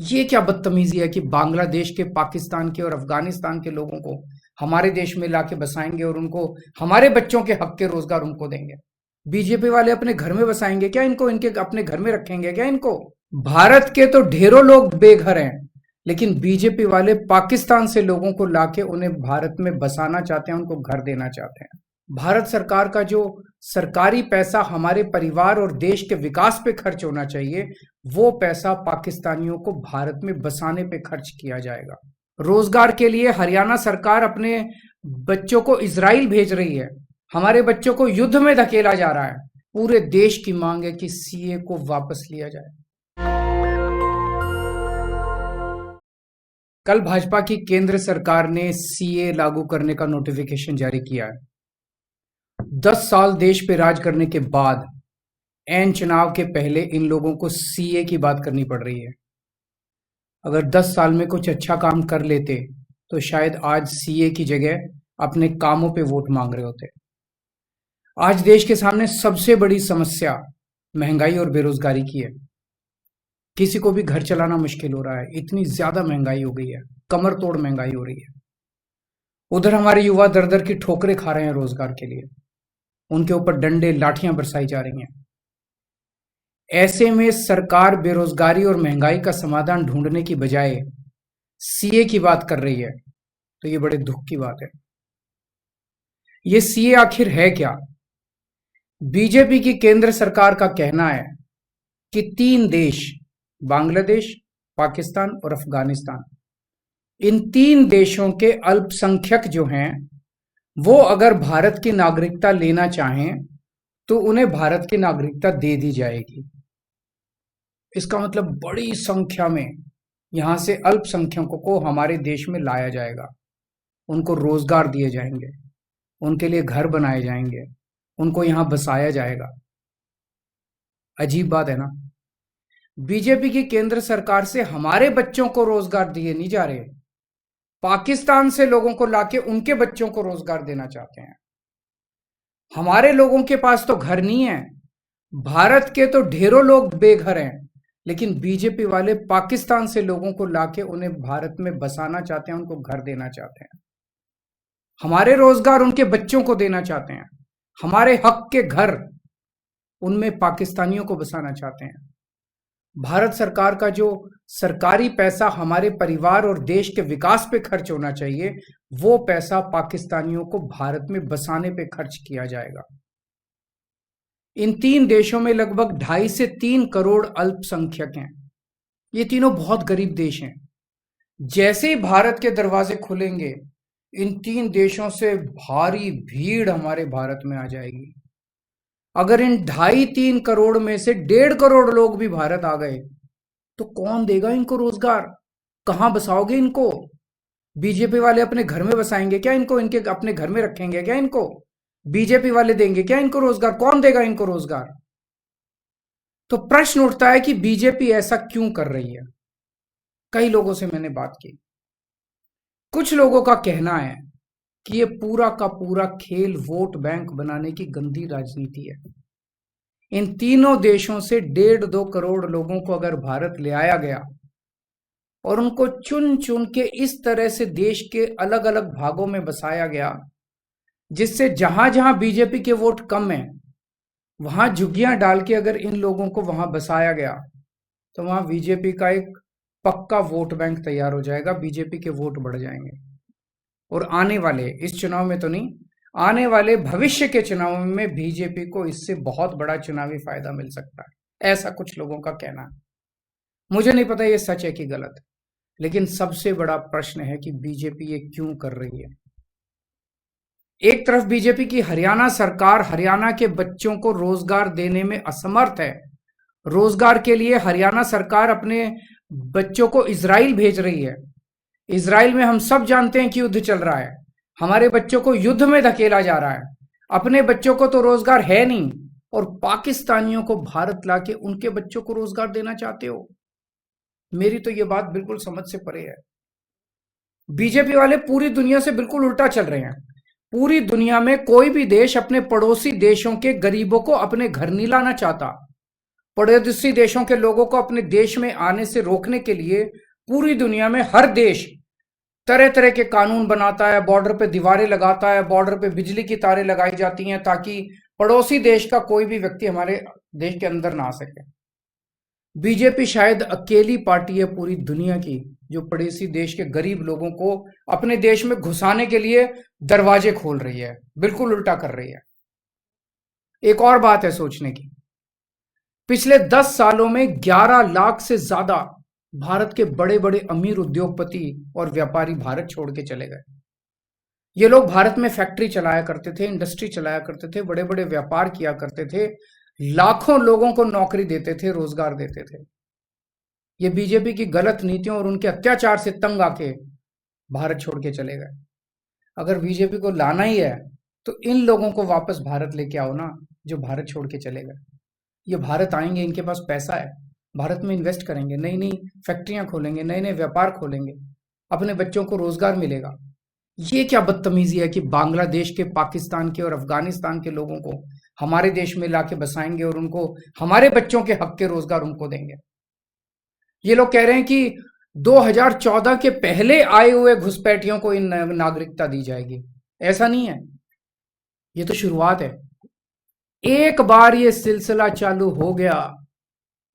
ये क्या बदतमीजी है कि बांग्लादेश के, पाकिस्तान के और अफगानिस्तान के लोगों को हमारे देश में लाके बसाएंगे और उनको हमारे बच्चों के हक के रोजगार उनको देंगे। बीजेपी वाले अपने घर में बसाएंगे क्या इनको? इनके अपने घर में रखेंगे क्या इनको? भारत के तो ढेरों लोग बेघर हैं, लेकिन बीजेपी वाले पाकिस्तान से लोगों को लाके उन्हें भारत में बसाना चाहते हैं, उनको घर देना चाहते हैं। भारत सरकार का जो सरकारी पैसा हमारे परिवार और देश के विकास पे खर्च होना चाहिए, वो पैसा पाकिस्तानियों को भारत में बसाने पे खर्च किया जाएगा। रोजगार के लिए हरियाणा सरकार अपने बच्चों को इजराइल भेज रही है, हमारे बच्चों को युद्ध में धकेला जा रहा है। पूरे देश की मांग है कि सीए को वापस लिया जाए। कल भाजपा की केंद्र सरकार ने सीए लागू करने का नोटिफिकेशन जारी किया है। 10 साल देश पे राज करने के बाद एन चुनाव के पहले इन लोगों को सीए की बात करनी पड़ रही है। अगर 10 साल में कुछ अच्छा काम कर लेते तो शायद आज सीए की जगह अपने कामों पे वोट मांग रहे होते। आज देश के सामने सबसे बड़ी समस्या महंगाई और बेरोजगारी की है। किसी को भी घर चलाना मुश्किल हो रहा है, इतनी ज्यादा महंगाई हो गई है, कमर तोड़ महंगाई हो रही है। उधर हमारे युवा दर दर की ठोकरें खा रहे हैं रोजगार के लिए, उनके ऊपर डंडे लाठियां बरसाई जा रही हैं। ऐसे में सरकार बेरोजगारी और महंगाई का समाधान ढूंढने की बजाय सीए की बात कर रही है, तो ये बड़े दुख की बात है। ये सीए आखिर है क्या? बीजेपी की केंद्र सरकार का कहना है कि 3 देश, बांग्लादेश, पाकिस्तान और अफगानिस्तान, इन 3 देशों के अल्पसंख्यक जो हैं, वो अगर भारत की नागरिकता लेना चाहें तो उन्हें भारत की नागरिकता दे दी जाएगी। इसका मतलब बड़ी संख्या में यहां से अल्पसंख्यकों को हमारे देश में लाया जाएगा, उनको रोजगार दिए जाएंगे, उनके लिए घर बनाए जाएंगे, उनको यहां बसाया जाएगा। अजीब बात है ना? बीजेपी की केंद्र सरकार से हमारे बच्चों को रोजगार दिए नहीं जा रहे, पाकिस्तान से लोगों को लाके उनके बच्चों को रोजगार देना चाहते हैं। हमारे लोगों के पास तो घर नहीं है, भारत के तो ढेरों लोग बेघर हैं, लेकिन बीजेपी वाले पाकिस्तान से लोगों को लाके उन्हें भारत में बसाना चाहते हैं, उनको घर देना चाहते हैं। हमारे रोजगार उनके बच्चों को देना चाहते हैं, हमारे हक के घर उनमें पाकिस्तानियों को बसाना चाहते हैं। भारत सरकार का जो सरकारी पैसा हमारे परिवार और देश के विकास पे खर्च होना चाहिए, वो पैसा पाकिस्तानियों को भारत में बसाने पे खर्च किया जाएगा। इन 3 देशों में लगभग 2.5 से 3 करोड़ अल्पसंख्यक हैं। ये तीनों बहुत गरीब देश हैं। जैसे ही भारत के दरवाजे खुलेंगे, इन 3 देशों से भारी भीड़ हमारे भारत में आ जाएगी। अगर इन 2.5-3 करोड़ में से 1.5 करोड़ लोग भी भारत आ गए तो कौन देगा इनको रोजगार? कहां बसाओगे इनको? बीजेपी वाले अपने घर में बसाएंगे क्या इनको? इनके अपने घर में रखेंगे क्या इनको? बीजेपी वाले देंगे क्या इनको रोजगार? कौन देगा इनको रोजगार? तो प्रश्न उठता है कि बीजेपी ऐसा क्यों कर रही है। कई लोगों से मैंने बात की, कुछ लोगों का कहना है कि ये पूरा का पूरा खेल वोट बैंक बनाने की गंदी राजनीति है। इन तीनों देशों से 1.5-2 करोड़ लोगों को अगर भारत ले आया गया और उनको चुन चुन के इस तरह से देश के अलग अलग भागों में बसाया गया, जिससे जहां जहां बीजेपी के वोट कम है, वहां झुग्गियां डाल के अगर इन लोगों को वहां बसाया गया, तो वहां बीजेपी का एक पक्का वोट बैंक तैयार हो जाएगा, बीजेपी के वोट बढ़ जाएंगे। और आने वाले, इस चुनाव में तो नहीं, आने वाले भविष्य के चुनाव में बीजेपी को इससे बहुत बड़ा चुनावी फायदा मिल सकता है, ऐसा कुछ लोगों का कहना है। मुझे नहीं पता ये सच है कि गलत, लेकिन सबसे बड़ा प्रश्न है कि बीजेपी ये क्यों कर रही है। एक तरफ बीजेपी की हरियाणा सरकार हरियाणा के बच्चों को रोजगार देने में असमर्थ है। रोजगार के लिए हरियाणा सरकार अपने बच्चों को इजराइल भेज रही है। इजराइल में हम सब जानते हैं कि युद्ध चल रहा है, हमारे बच्चों को युद्ध में धकेला जा रहा है। अपने बच्चों को तो रोजगार है नहीं, और पाकिस्तानियों को भारत लाके उनके बच्चों को रोजगार देना चाहते हो। मेरी तो ये बात बिल्कुल समझ से परे है। बीजेपी वाले पूरी दुनिया से बिल्कुल उल्टा चल रहे हैं। पूरी दुनिया में कोई भी देश अपने पड़ोसी देशों के गरीबों को अपने घर नहीं लाना चाहता, पड़ोसी देशों के लोगों को अपने देश में आने से रोकने के लिए पूरी दुनिया में हर देश तरह तरह के कानून बनाता है, बॉर्डर पे दीवारें लगाता है, बॉर्डर पे बिजली की तारें लगाई जाती हैं ताकि पड़ोसी देश का कोई भी व्यक्ति हमारे देश के अंदर ना आ सके। बीजेपी शायद अकेली पार्टी है पूरी दुनिया की जो पड़ोसी देश के गरीब लोगों को अपने देश में घुसाने के लिए दरवाजे खोल रही है, बिल्कुल उल्टा कर रही है। एक और बात है सोचने की, पिछले 10 सालों में 11 लाख से ज्यादा भारत के बड़े बड़े अमीर उद्योगपति और व्यापारी भारत छोड़ के चले गए। ये लोग भारत में फैक्ट्री चलाया करते थे, इंडस्ट्री चलाया करते थे, बड़े बड़े व्यापार किया करते थे, लाखों लोगों को नौकरी देते थे, रोजगार देते थे। ये बीजेपी की गलत नीतियों और उनके अत्याचार से तंग आके भारत छोड़ के चले गए। अगर बीजेपी को लाना ही है तो इन लोगों को वापस भारत लेके आओ ना, जो भारत छोड़ के चले गए। ये भारत आएंगे, इनके पास पैसा है, भारत में इन्वेस्ट करेंगे, नई नई फैक्ट्रियां खोलेंगे, नए नए व्यापार खोलेंगे, अपने बच्चों को रोजगार मिलेगा। ये क्या बदतमीजी है कि बांग्लादेश के, पाकिस्तान के और अफगानिस्तान के लोगों को हमारे देश में लाके बसाएंगे और उनको हमारे बच्चों के हक के रोजगार उनको देंगे। ये लोग कह रहे हैं कि 2014 के पहले आए हुए घुसपैठियों को इन नागरिकता दी जाएगी। ऐसा नहीं है, ये तो शुरुआत है। एक बार ये सिलसिला चालू हो गया,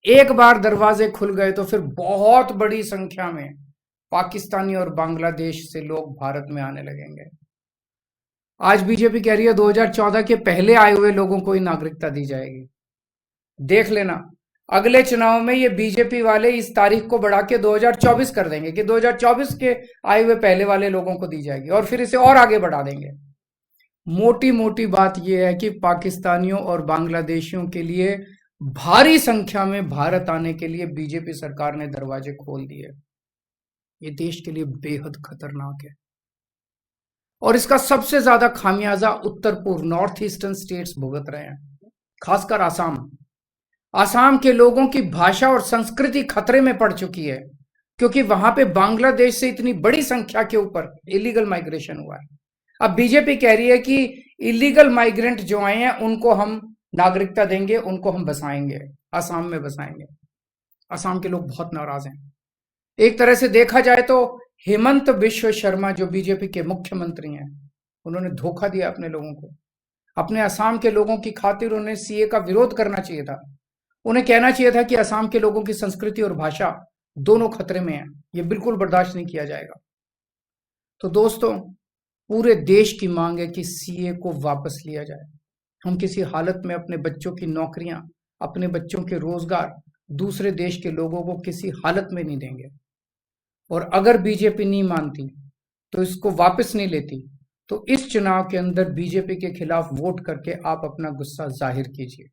एक बार दरवाजे खुल गए तो फिर बहुत बड़ी संख्या में पाकिस्तानी और बांग्लादेश से लोग भारत में आने लगेंगे। आज बीजेपी कह रही है 2014 के पहले आए हुए लोगों को ही नागरिकता दी जाएगी। देख लेना, अगले चुनाव में ये बीजेपी वाले इस तारीख को बढ़ा के 2024 कर देंगे कि 2024 के आए हुए पहले वाले लोगों को दी जाएगी और फिर इसे और आगे बढ़ा देंगे। मोटी मोटी बात यह है कि पाकिस्तानियों और बांग्लादेशियों के लिए भारी संख्या में भारत आने के लिए बीजेपी सरकार ने दरवाजे खोल दिए। ये देश के लिए बेहद खतरनाक है और इसका सबसे ज्यादा खामियाजा उत्तर पूर्व नॉर्थ ईस्टर्न स्टेट्स भुगत रहे हैं, खासकर आसाम। आसाम के लोगों की भाषा और संस्कृति खतरे में पड़ चुकी है क्योंकि वहां पे बांग्लादेश से इतनी बड़ी संख्या के ऊपर इलीगल माइग्रेशन हुआ है। अब बीजेपी कह रही है कि इलीगल माइग्रेंट जो आए हैं उनको हम नागरिकता देंगे, उनको हम बसाएंगे, आसाम में बसाएंगे। आसाम के लोग बहुत नाराज हैं। एक तरह से देखा जाए तो हेमंत बिश्व शर्मा जो बीजेपी के मुख्यमंत्री हैं, उन्होंने धोखा दिया अपने लोगों को। अपने असम के लोगों की खातिर उन्हें सीए का विरोध करना चाहिए था। उन्हें कहना चाहिए था कि असम के लोगों की संस्कृति और भाषा दोनों खतरे में है, ये बिल्कुल बर्दाश्त नहीं किया जाएगा। तो दोस्तों, पूरे देश की मांग है कि सीए को वापस लिया जाए। हम किसी हालत में अपने बच्चों की नौकरियां, अपने बच्चों के रोजगार दूसरे देश के लोगों को किसी हालत में नहीं देंगे। और अगर बीजेपी नहीं मानती तो इसको वापस नहीं लेती तो इस चुनाव के अंदर बीजेपी के खिलाफ वोट करके आप अपना गुस्सा जाहिर कीजिए।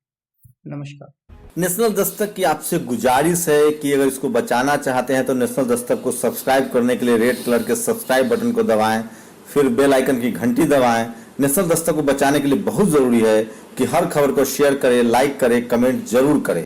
नमस्कार। नेशनल दस्तक की आपसे गुजारिश है कि अगर इसको बचाना चाहते हैं तो नेशनल दस्तक को सब्सक्राइब करने के लिए रेड कलर के सब्सक्राइब बटन को दबाएं, फिर बेल आइकन की घंटी दबाएं। नेशनल दस्तक को बचाने के लिए बहुत जरूरी है कि हर खबर को शेयर करें, लाइक करें, कमेंट जरूर करें।